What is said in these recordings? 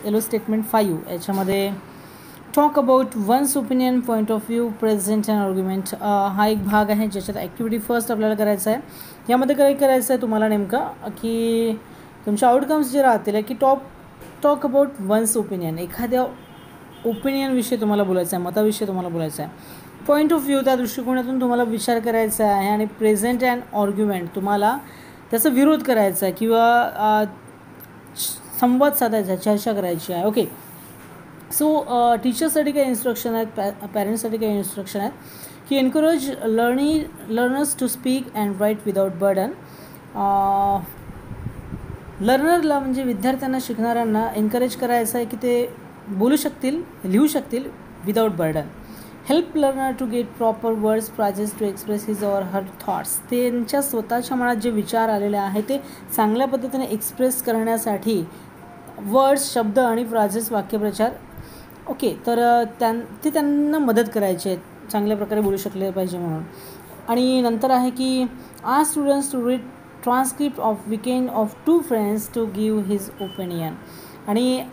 Yellow statement 5 याच्यामध्ये talk about one's opinion, point of view, present and argument हा एक भाग आहे ज्याच्यात ॲक्टिव्हिटी फर्स्ट आपल्याला करायचं आहे. यामध्ये काय करायचं आहे तुम्हाला नेमकं की तुमचे आउटकम्स जे राहतील की टॉक अबाउट वन्स ओपिनियन, एखाद्या ओपिनियनविषयी तुम्हाला बोलायचं आहे, मताविषयी तुम्हाला बोलायचं आहे. पॉईंट ऑफ व्ह्यू त्या दृष्टिकोनातून तुम्हाला विचार करायचा आहे आणि प्रेझेंट अँड आर्ग्युमेंट तुम्हाला त्याचा विरोध करायचा आहे किंवा संवाद साधायचा, चर्चा करायची आहे. ओके, सो टीचर्ससाठी काही इन्स्ट्रक्शन आहेत, पॅरेंट्ससाठी काही इन्स्ट्रक्शन आहेत की encourage learners to speak and write without burden. लर्नरला म्हणजे विद्यार्थ्यांना, शिकणाऱ्यांना एनकरेज करायचं आहे की ते बोलू शकतील, लिहू शकतील without burden. Help learner to get proper words, phrases to express his or her thoughts. त्यांच्या स्वतःच्या मनात जे विचार आलेले आहेत ते चांगल्या पद्धतीने एक्सप्रेस करण्यासाठी वर्ड्स, शब्द आणि फ्राजेस, वाक्यप्रचार. ओके, तर त्यांना मदत करायची आहे चांगल्या प्रकारे बोलू शकले पाहिजे म्हणून. आणि नंतर आहे की ask students to read transcript of weekend of 2 friends to give his opinion. आणि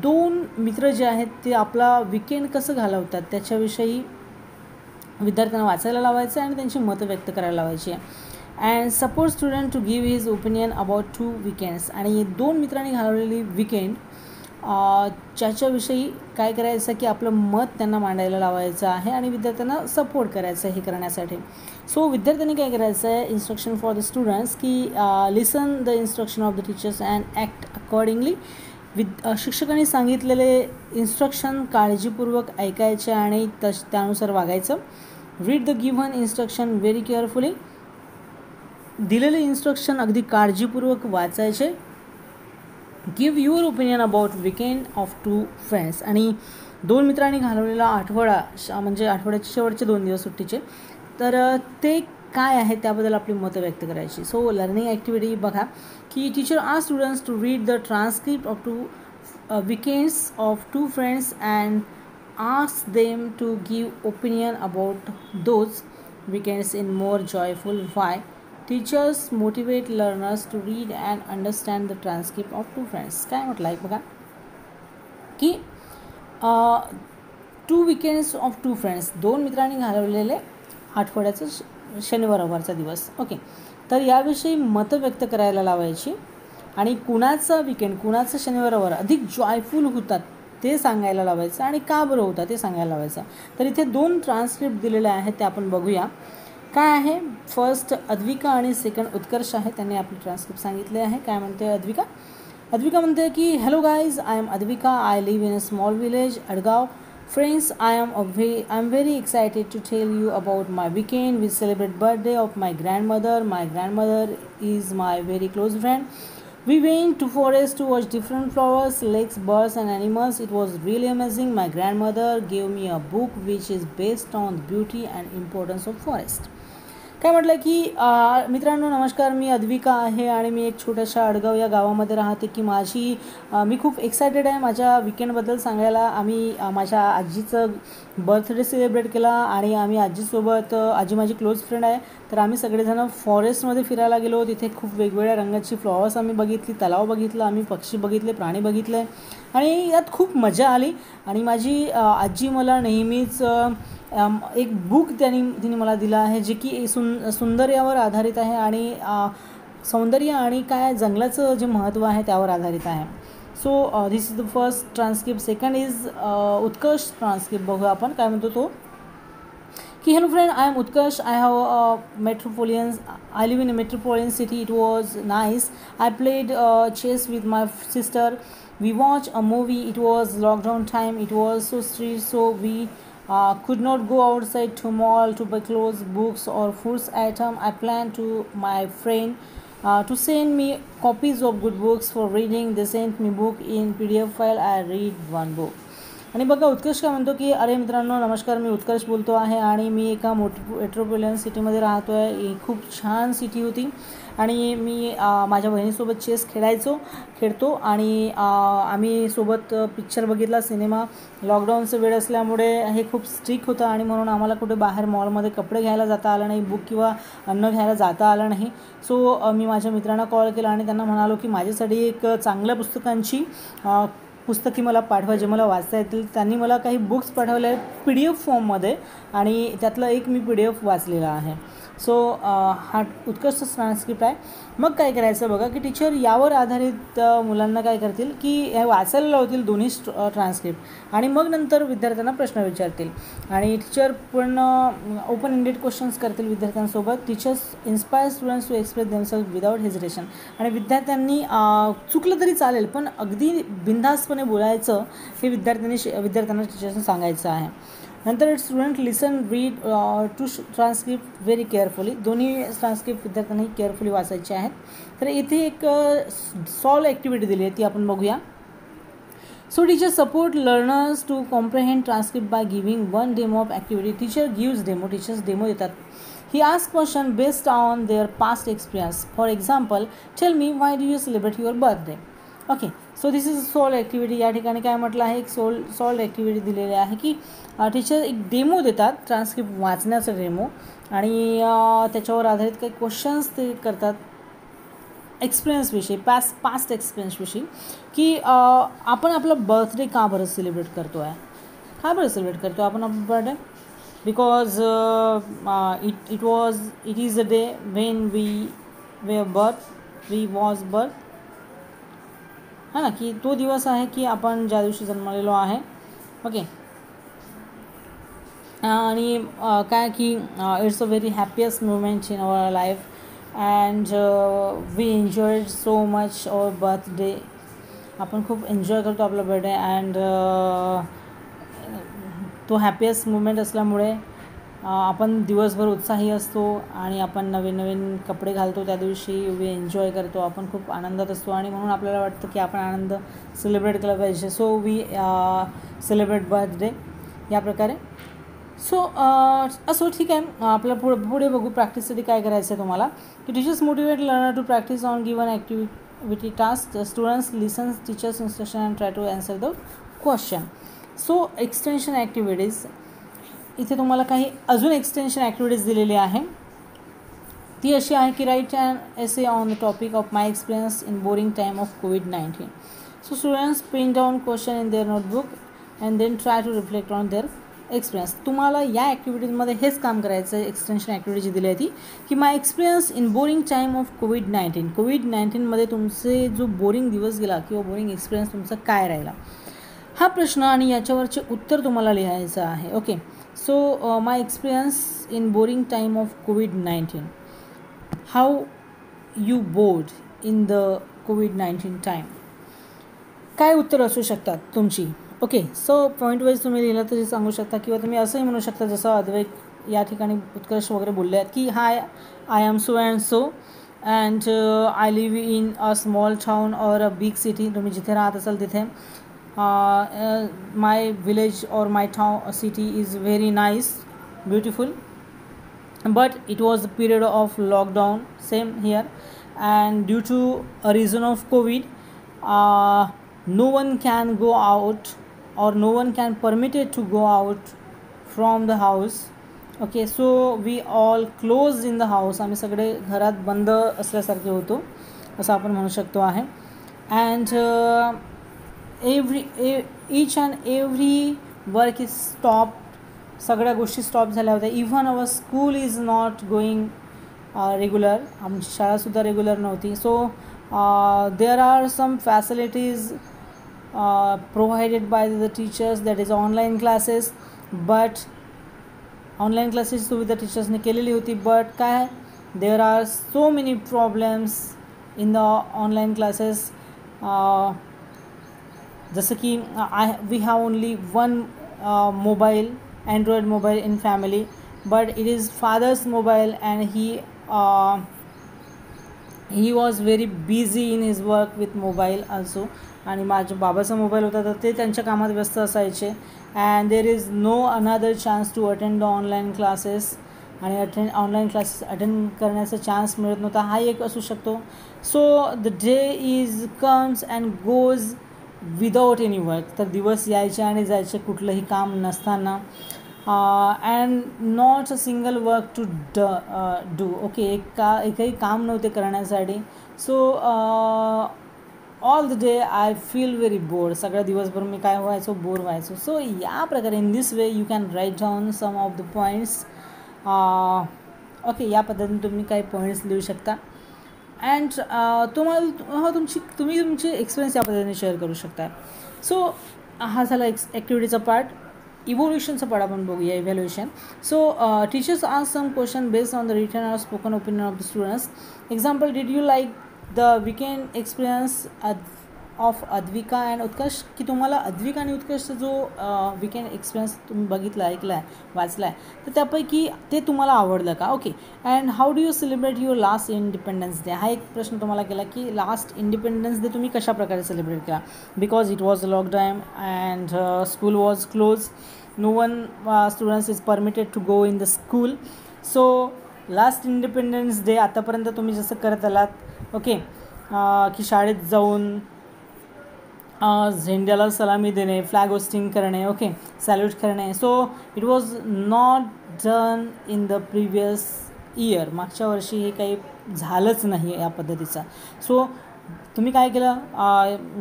2 मित्र जे आहेत ते आपला वीकेंड कसं घालवतात त्याच्याविषयी विद्यार्थ्यांना वाचायला लावायचं आणि त्यांची मतं व्यक्त करायला लावायची आहे. And support student to give his opinion about 2 weekends. आणि 2 मित्रांनी घालवलेली वीकेंड ज्याच्याविषयी काय करायचं की आपलं मत त्यांना मांडायला लावायचं आहे आणि विद्यार्थ्यांना सपोर्ट करायचं आहे हे करण्यासाठी. सो विद्यार्थ्यांनी काय करायचं आहे, इन्स्ट्रक्शन फॉर द स्टुडंट्स की listen the instruction of the teachers and act accordingly. शिक्षकांनी सांगितलेले इन्स्ट्रक्शन काळजीपूर्वक ऐकायचे आणि त्यानुसार वागायचं. Read the given instruction very carefully. दिलेले इन्स्ट्रक्शन अगदी काळजीपूर्वक वाचायचे. Give your opinion about weekend of 2 friends. आणि 2 मित्रांनी घालवलेला आठवडा म्हणजे आठवड्याचे शेवटचे 2 दिवस सुट्टीचे, तर ते काय आहे त्याबद्दल आपली मतं व्यक्त करायची. सो लर्निंग ॲक्टिव्हिटी बघा की teacher ask students to read the transcript of 2 weekends of 2 friends and ask them to give opinion about those weekends in more joyful way. Teachers motivate learners to read and understand the transcript of 2 friends. काय म्हटलं आहे बघा की 2 weekends of 2 friends, 2 मित्रांनी घालवलेले आठवड्याचं शनिवार रविवारचा दिवस. ओके, तर याविषयी मतं व्यक्त करायला लावायची आणि कुणाचा वीकेंड, कुणाचं शनिवार रविवार अधिक जॉयफुल होतात ते सांगायला लावायचं आणि का बरं होतं ते सांगायला लावायचं. तर इथे 2 ट्रान्सक्रिप्ट दिलेले आहेत ते आपण बघूया. काय आहे, फर्स्ट अद्विका आणि सेकंड उत्कर्ष आहे, त्यांनी आपली ट्रान्सक्रिप्ट सांगितले आहे. काय म्हणते अद्विका म्हणते की hello guys, I am Advika, I live in a small village Adgaon. Friends, I'm very excited to tell you about my weekend. We celebrate birthday of my grandmother. My grandmother is my very close friend. We went to forest to watch different flowers, lakes, birds and animals. It was really amazing. My grandmother gave me a book which is based on the beauty and importance of forest. काय म्हटलं की मित्रांनो नमस्कार, मी अद्विका आहे आणि मी एक छोट्याशा अडगाव या गावामध्ये राहते. की मी खूप एक्सायटेड आहे माझ्या विकेंडबद्दल सांगायला. आम्ही माझ्या आजीचं बर्थडे सेलिब्रेट केला आणि आम्ही आजीसोबत, आजी माझी क्लोज फ्रेंड आहे, तर आम्ही सगळेजण फॉरेस्टमध्ये फिरायला गेलो. तिथे खूप वेगवेगळ्या रंगाची फ्लॉवर्स आम्ही बघितली, तलाव बघितलं, आम्ही पक्षी बघितले, प्राणी बघितले आणि यात खूप मजा आली. आणि माझी आजी मला नेहमीच एक बुक तिने मला दिलं आहे जे की सौंदर्यावर आधारित आहे आणि सौंदर्य आणि काय जंगलाचं जे महत्त्व आहे त्यावर आधारित आहे. So this is the first transcript. Second is Utkarsh transcript. बघूया आपण काय म्हणतो तो की hello friend, I am Utkarsh. I live in a metropolitan city. It was nice. I played chess with my sister. We watched a movie. It was lockdown time. It was so strict, so we could not go outside to mall to buy clothes, books or foods item. I planned to my friend to send me copies of good books for reading. They sent me book in PDF file. I read one book. आणि बघा उत्कर्ष काय म्हणतो की अरे मित्रांनो नमस्कार, मी उत्कर्ष बोलतो आहे आणि मी एका मेट्रोपॉलिटन सिटीमध्ये राहतो आहे. ही खूप छान सिटी होती आणि मी माझ्या बहिणीसोबत चेस खेळतो आणि आम्ही सोबत पिक्चर बघितला, सिनेमा. लॉकडाऊनचं वेळ असल्यामुळे हे खूप स्ट्रिक्ट होतं आणि म्हणून आम्हाला कुठे बाहेर मॉलमध्ये कपडे घ्यायला जाता आलं नाही, बुक किंवा अन्न घ्यायला जाता आलं नाही. सो मी माझ्या मित्रांना कॉल केला आणि त्यांना म्हणालो की माझ्यासाठी एक चांगल्या पुस्तकांची पुस्तकी मला पाठवा जे मला वाचता येतील. त्यांनी मला काही बुक्स पाठवले आहेत PDF फॉर्ममध्ये आणि त्यातलं एक मी PDF वाचलेला आहे. सो हा उत्कृष्ट ट्रान्स्क्रिप्ट आहे. मग काय करायचं बघा की टीचर यावर आधारित मुलांना काय करतील की हे वाचायला लावतील दोन्ही ट्रान्स्क्रिप्ट आणि मग नंतर विद्यार्थ्यांना प्रश्न विचारतील आणि टीचर पण ओपन एंडेड क्वेश्चन्स करतील विद्यार्थ्यांसोबत. Teachers inspire students to express themselves without hesitation. आणि विद्यार्थ्यांनी चुकलं तरी चालेल पण अगदी बिनधास्तपणे बोलायचं हे विद्यार्थ्यांना टीचर्सने सांगायचं आहे. नंतर student listen read to transcript very carefully. दोन्ही ट्रान्स्क्रिप्ट विद्यार्थ्यांनी केअरफुली वाचायचे आहेत. तर इथे एक सॉल्व ॲक्टिव्हिटी दिली आहे ती आपण बघूया. So teacher support learners to comprehend transcript by giving one demo of activity. Teacher gives demo. Teachers demo देतात. He asks question based on their past experience. For example, tell me why do you celebrate your birthday? Okay, so this is solved activity. या ठिकाणी काय म्हटलं आहे एक solve activity दिलेली आहे की टीचर एक डेमो देतात ट्रान्स्क्रिप्ट वाचण्याचा डेमो आणि त्याच्यावर आधारित काही क्वेश्चन्स ते करतात एक्सपिरियन्सविषयी पास्ट एक्सपिरियन्सविषयी की आपण आपला बर्थडे का बरं सेलिब्रेट करतो आहे. का बरं सेलिब्रेट करतो आपण आपला birthday? Because it is a day when we was birth. है ना की तो दिवस आहे की आपण ज्या दिवशी जन्मलेलो आहे. ओके आणि काय की it's a very happiest moment in our life and we enjoyed so much our birthday. आपण खूप एन्जॉय करतो आपला बर्थडे अँड तो हॅपीएस्ट मुमेंट असल्यामुळे आपण दिवसभर उत्साही असतो आणि आपण नवीन नवीन कपडे घालतो. त्या दिवशी वी एन्जॉय करतो. आपण खूप आनंदात असतो आणि म्हणून आपल्याला वाटतं की आपण आनंद सेलिब्रेट केला पाहिजे. सो वी सेलिब्रेट बर्थडे या प्रकारे. सो असो ठीक आहे. आपल्या पुढे बघू प्रॅक्टिससाठी काय करायचं आहे तुम्हाला की teachers motivate learner to practice on given activity task. Students listens teachers instruction and try to answer the question. So extension activities इथे तुम्हाला काही अजून एक्सटेन्शन ॲक्टिव्हिटीज दिलेली आहे. ती अशी आहे की write and essay on the topic of my experience in boring time of COVID-19. So students print down question in their notebook and then try to reflect on their experience. तुम्हाला या ॲक्टिव्हिटीजमध्ये हेच काम करायचं आहे. एक्सटेन्शन ॲक्टिव्हिटी जी दिली आहे ती की my experience in boring time of COVID-19मध्ये तुमचे जो बोरिंग दिवस गेला किंवा बोरिंग एक्सपिरियन्स तुमचा काय राहिला हा प्रश्न आणि याच्यावरचे उत्तर तुम्हाला लिहायचं आहे. Okay so my experience in boring time of COVID-19. How you board in the COVID-19 time. काय उत्तर असू शकतात तुमची. ओके सो पॉईंट वाईज तुम्ही लिहिलं तरी सांगू शकता किंवा तुम्ही असंही म्हणू शकता जसं अद्वैत या ठिकाणी उत्कर्ष वगैरे बोलले आहेत की hi I am so and so and I live in a small town or a big city. तुम्ही जिथे राहत असाल तिथे my village or my town city is very nice, beautiful, but it was the period of lockdown, same here, and due to a reason of COVID no one can go out or no one can permitted to go out from the house. Okay, so we all closed in the house. आम्ही सगळे घरात बंद असल्यासारखे होतो असं आपण म्हणू शकतो आहे. and each and every work is stopped. सगळ्या गोष्टी स्टॉप झाल्या होत्या. Even our school is not going regular. आमची शाळासुद्धा रेग्युलर नव्हती. So there are some facilities provided by the teachers, that is online classes. But online classes सुविधा टीचर्सने केलेली होती. बट काय there are so many problems in the online classes. जसं की we have only one mobile, android mobile in family, but it is father's mobile and he was very busy in his work with mobile also. आणि माझ्या बाबाचा mobile होता तर ते त्यांच्या कामात व्यस्त असायचे. And there is no another chance to attend the online classes. आणि ऑनलाईन क्लासेस अटेंड करण्याचा चान्स मिळत नव्हता. हा एक असू शकतो. So the day is comes and goes without any work. तर दिवस यायचे आणि जायचे कुठलंही काम नसताना. And not a single work to do. Okay एकही काम नव्हते करण्यासाठी. So all the day I feel very bore. सगळ्या दिवसभर मी काय व्हायचो, बोर व्हायचो. सो या प्रकारे in this way you can write down some of the points. Okay, या पद्धतीने तुम्ही काही पॉईंट्स लिहू शकता. अँड तुम्हाला तुम्ही तुमचे एक्सपिरियन्स या पद्धतीने शेअर करू शकता. सो हा झाला ॲक्टिव्हिटीचा पार्ट. इव्होल्युशनचा पार्ट आपण बघूया, evaluation. So teachers ask some question based on the written or spoken opinion of the students. Example, did you like the weekend experience of Advika and Utkarsh. की तुम्हाला अद्विका आणि उत्कर्ष जो वीकेंड एक्सपिरियन्स तुम्ही बघितला, ऐकला आहे, वाचला आहे, तर त्यापैकी ते तुम्हाला आवडलं का. Okay. And how do you celebrate your last independence day. हा एक प्रश्न तुम्हाला केला की लास्ट इंडिपेंडन्स डे तुम्ही कशा प्रकारे सेलिब्रेट केला. Because it was lockdown and school was close. No one students is permitted to go in the school. So last independence day आतापर्यंत तुम्ही जसं करत आलात, ओके, की शाळेत जाऊन झेंड्याला सलामी देणे, फ्लॅग होस्टिंग करणे, ओके, सॅल्यूट करणे. So it was not done in the previous year. मागच्या वर्षी हे काही झालंच नाही या पद्धतीचं. सो तुम्ही काय केलं,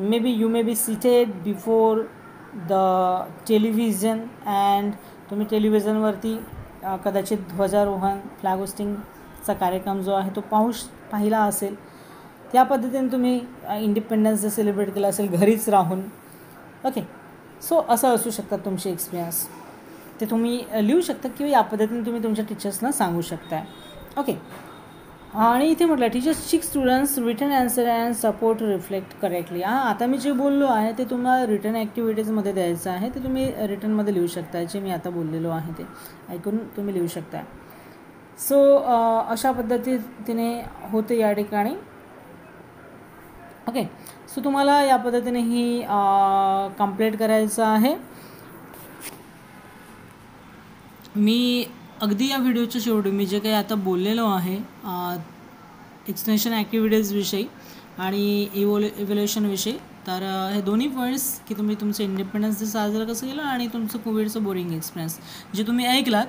may be you may be seated before the television and तुम्ही टेलिव्हिजनवरती कदाचित ध्वजारोहण, फ्लॅग होस्टिंगचा कार्यक्रम जो आहे तो पाहिला असेल. त्या पद्धतीने तुम्ही इंडिपेंडन्स डे सेलिब्रेट केला असेल घरीच राहून. ओके. सो असं असू शकतात तुमचे एक्सपिरियन्स. ते तुम्ही लिहू शकता किंवा या पद्धतीने तुम्ही तुमच्या टीचर्सना सांगू शकता. ओके. आणि इथे म्हटलं टीचर्स शिक students written answer and support reflect correctly. आता मी जे बोललो आहे ते तुम्हाला रिटन ॲक्टिव्हिटीजमध्ये द्यायचं आहे. ते तुम्ही रिटनमध्ये लिहू शकता. जे मी आता बोललेलो आहे ते ऐकून तुम्ही लिहू शकता. सो अशा पद्धतीने होते या ठिकाणी. ओके. सो तुम्हाला या पद्धतीने ही कंप्लीट करायचं आहे. मी अगदी या व्हिडिओच्या शेवटी मी जे काही आता बोललेलो आहे एक्सटेन्शन ॲक्टिव्हिटीजविषयी आणि इव्हॅल्युएशनविषयी, तर हे दोन्ही पॉईंट्स की तुम्ही तुमचं इंडिपेंडन्स डे साजरा कसं केलं आणि तुमचं कोविडचं बोरिंग एक्सपिरियन्स जे तुम्ही ऐकलात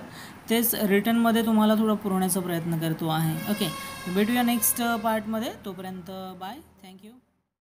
तेच रिटर्नमध्ये तुम्हाला थोडं पुरवण्याचा प्रयत्न करतो आहे. ओके. भेटूया नेक्स्ट पार्टमध्ये. तोपर्यंत बाय. थँक्यू.